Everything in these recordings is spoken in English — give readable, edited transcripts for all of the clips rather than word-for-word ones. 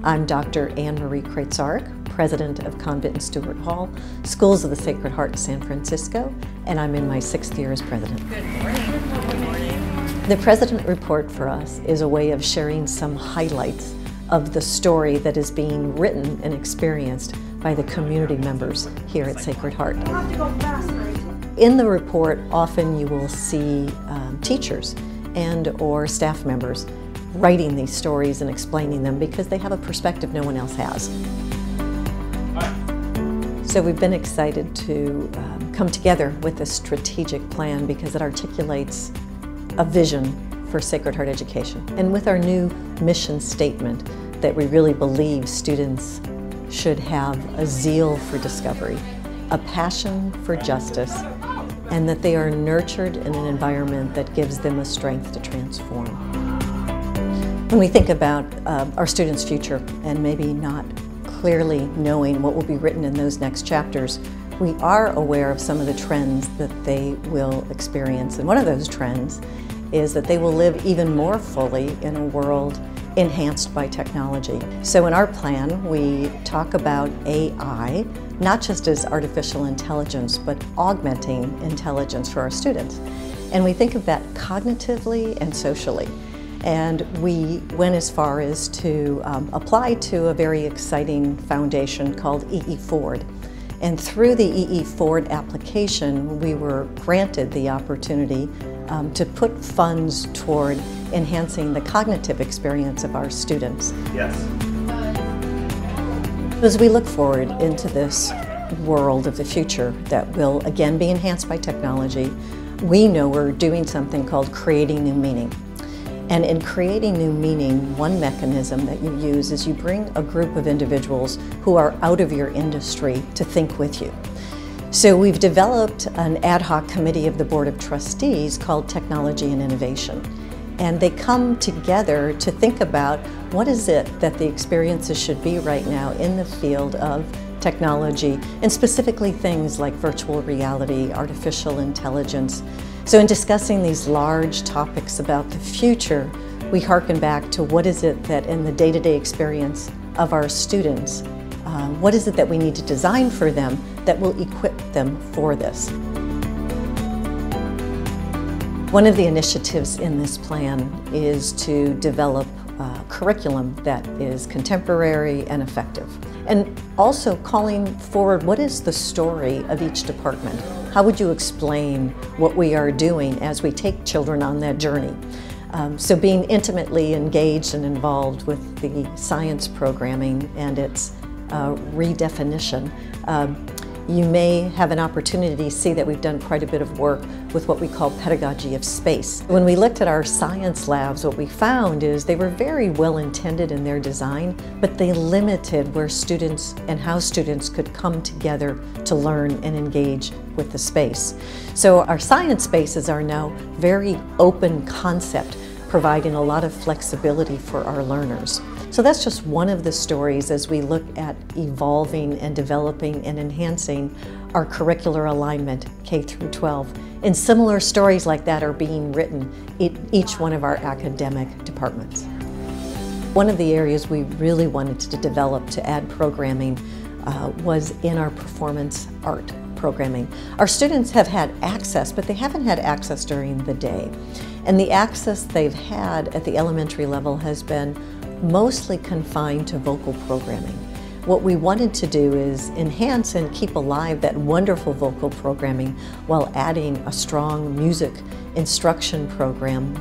I'm Dr. Anne Marie Kraitzarek, President of Convent Stuart Hall, Schools of the Sacred Heart, San Francisco, and I'm in my 6th year as President. Good morning. Good morning. The President Report for us is a way of sharing some highlights of the story that is being written and experienced by the community members here at Sacred Heart. In the report, often you will see teachers and/or staff members writing these stories and explaining them because they have a perspective no one else has. So we've been excited to come together with a strategic plan because it articulates a vision for Sacred Heart education. And with our new mission statement that we really believe students should have a zeal for discovery, a passion for justice, and that they are nurtured in an environment that gives them a strength to transform. When we think about our students' future and maybe not clearly knowing what will be written in those next chapters, we are aware of some of the trends that they will experience. And one of those trends is that they will live even more fully in a world enhanced by technology. So in our plan, we talk about AI, not just as artificial intelligence, but augmenting intelligence for our students. And we think of that cognitively and socially. And we went as far as to apply to a very exciting foundation called EE Forward. And through the EE Forward application, we were granted the opportunity to put funds toward enhancing the cognitive experience of our students. Yes. As we look forward into this world of the future that will again be enhanced by technology, we know we're doing something called creating new meaning. And in creating new meaning, one mechanism that you use is you bring a group of individuals who are out of your industry to think with you. So we've developed an ad hoc committee of the Board of Trustees called Technology and Innovation. And they come together to think about what is it that the experiences should be right now in the field of technology, and specifically things like virtual reality, artificial intelligence. So in discussing these large topics about the future, we hearken back to what is it that in the day-to-day experience of our students, what is it that we need to design for them that will equip them for this. One of the initiatives in this plan is to develop a curriculum that is contemporary and effective. And also calling forward what is the story of each department. How would you explain what we are doing as we take children on that journey? So being intimately engaged and involved with the science programming and its redefinition. You may have an opportunity to see that we've done quite a bit of work with what we call pedagogy of space. When we looked at our science labs, what we found is they were very well intended in their design, but they limited where students and how students could come together to learn and engage with the space. So our science spaces are now very open concept, providing a lot of flexibility for our learners. So that's just one of the stories as we look at evolving and developing and enhancing our curricular alignment K through 12. And similar stories like that are being written in each one of our academic departments. One of the areas we really wanted to develop to add programming was in our performance art programming. Our students have had access, but they haven't had access during the day. And the access they've had at the elementary level has been mostly confined to vocal programming. What we wanted to do is enhance and keep alive that wonderful vocal programming while adding a strong music instruction program.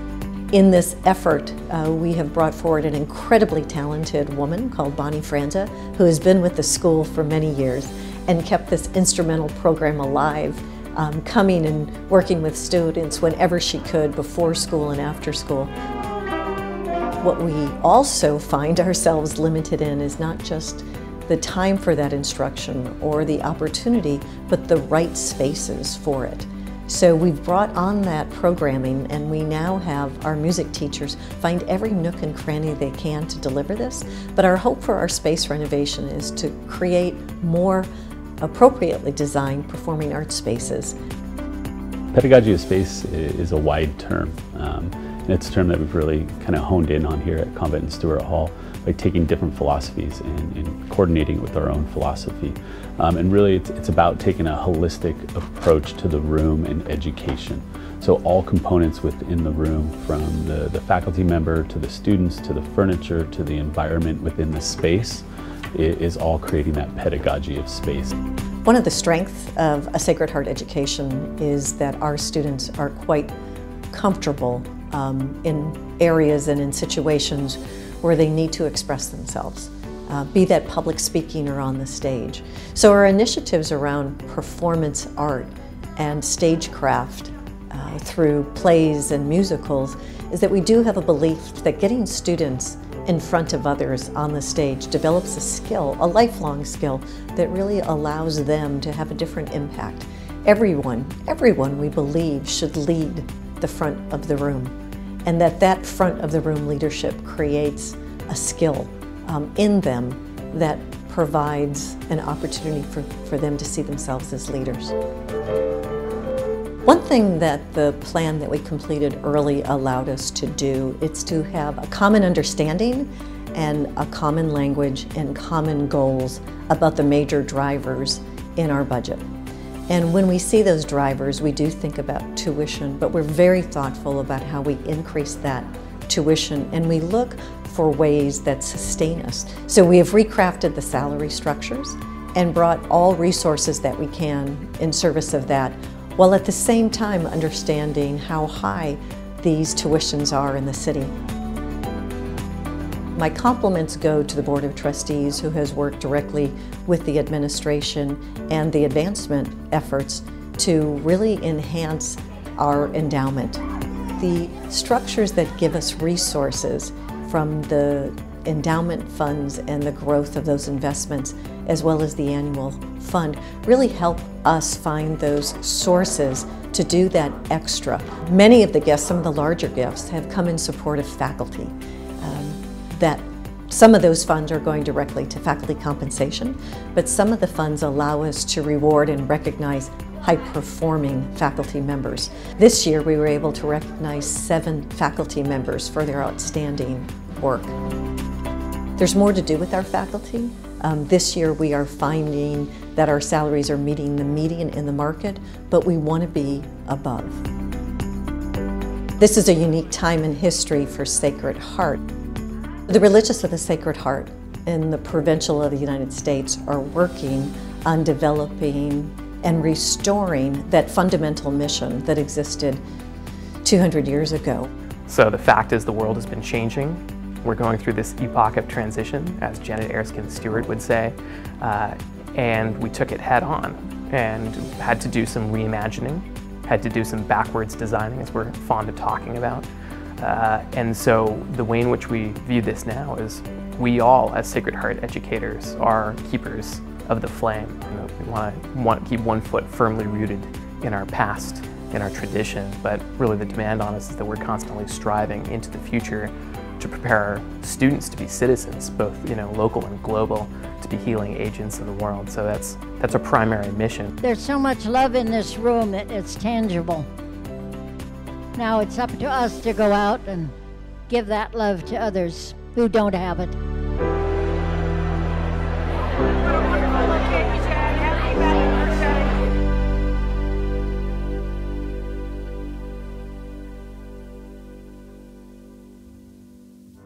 In this effort, we have brought forward an incredibly talented woman called Bonnie Franza, who has been with the school for many years and kept this instrumental program alive, coming and working with students whenever she could, before school and after school. What we also find ourselves limited in is not just the time for that instruction or the opportunity, but the right spaces for it. So we've brought on that programming, and we now have our music teachers find every nook and cranny they can to deliver this. But our hope for our space renovation is to create more appropriately designed performing arts spaces. Pedagogy of space is a wide term. And it's a term that we've really kind of honed in on here at Convent Stuart Hall. by taking different philosophies and coordinating with our own philosophy. And really it's about taking a holistic approach to the room and education. So all components within the room, from the faculty member to the students to the furniture to the environment within the space, is all creating that pedagogy of space. One of the strengths of a Sacred Heart education is that our students are quite comfortable in areas and in situations where they need to express themselves, be that public speaking or on the stage. So our initiatives around performance art and stagecraft through plays and musicals is that we do have a belief that getting students in front of others on the stage develops a skill, a lifelong skill, that really allows them to have a different impact. Everyone we believe should lead the front of the room, and that front of the room leadership creates a skill in them that provides an opportunity for them to see themselves as leaders. One thing that the plan that we completed early allowed us to do is to have a common understanding and a common language and common goals about the major drivers in our budget. And when we see those drivers, we do think about tuition, but we're very thoughtful about how we increase that tuition, and we look for ways that sustain us. So we have recrafted the salary structures and brought all resources that we can in service of that, while at the same time understanding how high these tuitions are in the city. My compliments go to the Board of Trustees, who has worked directly with the administration and the advancement efforts to really enhance our endowment. The structures that give us resources from the endowment funds and the growth of those investments, as well as the annual fund, really help us find those sources to do that extra. Many of the gifts, some of the larger gifts, have come in support of faculty. That some of those funds are going directly to faculty compensation, but some of the funds allow us to reward and recognize high-performing faculty members. This year we were able to recognize 7 faculty members for their outstanding work. There's more to do with our faculty. This year we are finding that our salaries are meeting the median in the market, but we want to be above. This is a unique time in history for Sacred Heart. The Religious of the Sacred Heart and the Provincial of the United States are working on developing and restoring that fundamental mission that existed 200 years ago. So the fact is, the world has been changing. We're going through this epoch of transition, as Janet Erskine Stewart would say, and we took it head on and had to do some reimagining, had to do some backwards designing, as we're fond of talking about. And so the way in which we view this now is we all, as Sacred Heart educators, are keepers of the flame. You know, we want to keep one foot firmly rooted in our past, in our tradition, but really the demand on us is that we're constantly striving into the future to prepare our students to be citizens, both local and global, to be healing agents in the world. So that's our primary mission. There's so much love in this room that it's tangible. Now it's up to us to go out and give that love to others who don't have it.